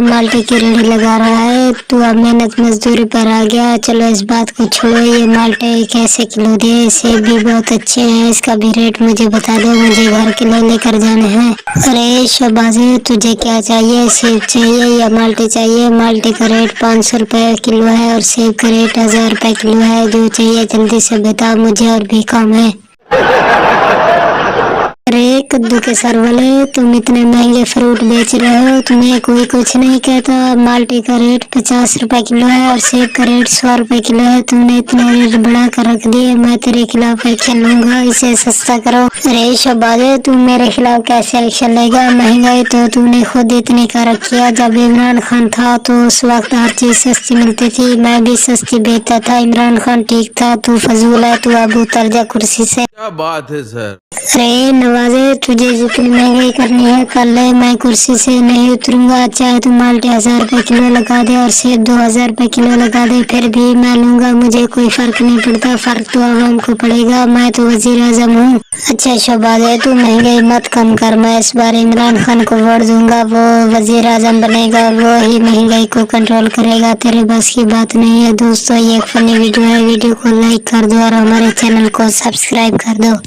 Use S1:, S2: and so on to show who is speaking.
S1: माल्टे की रेडी लगा रहा है, तू अब मेहनत मजदूरी पर आ गया। चलो इस बात को छोड़ो, ये माल्टे कैसे किलो दे? सेब भी बहुत अच्छे हैं, इसका भी रेट मुझे बता दो, मुझे घर के लिए लेकर जाने हैं। अरे शबाज़े, तुझे क्या चाहिए? सेब चाहिए या माल्टे चाहिए? माल्टे का रेट 500 रुपए किलो है और सेब का रेट 1000 रुपए किलो है। जो चाहिए जल्दी से बता, मुझे और भी काम है। अरे कद्दू के सर वाले, तुम इतने महंगे फ्रूट बेच रहे हो, तुम्हें कोई कुछ नहीं कहता? माल्टे का रेट 50 रुपए किलो है और सेब का रेट 100 रुपए किलो है। तुमने इतने रेट बढ़ा कर रख दिए, मैं तेरे खिलाफ एक्शन लूंगा, इसे सस्ता करो। अरे शबाज़े, तू मेरे खिलाफ कैसे एक्शन लेगा? महंगाई तो तूने खुद इतनी कर रखी है। जब इमरान खान था तो उस वक्त हर चीज सस्ती मिलती थी, मैं भी सस्ती बेचता था। इमरान खान ठीक था, तू फजूल है, तू अब उतर जा कुर्सी से।
S2: क्या बात है सर।
S1: अरे नवाजे, तुझे जितनी महंगाई करनी है कर ले, मैं कुर्सी से नहीं उतरूंगा। चाहे तू माल्टे 1000 रुपए किलो लगा दे और सेब 2000 रुपए किलो लगा दे, फिर भी मैं लूंगा, मुझे कोई फर्क नहीं पड़ता। फर्क तो आवाम को पड़ेगा, मैं तो वजीर आजम हूँ। अच्छा शबाज़, तू महंगाई मत कम कर, मैं इस बार इमरान खान को वोट दूंगा, वो वजीर आजम बनेगा, वो ही महंगाई को कंट्रोल करेगा। तेरे बस की बात नहीं है। दोस्तों, ये एक फनी वीडियो है, वीडियो को लाइक कर दो और हमारे चैनल को सब्सक्राइब कर दो।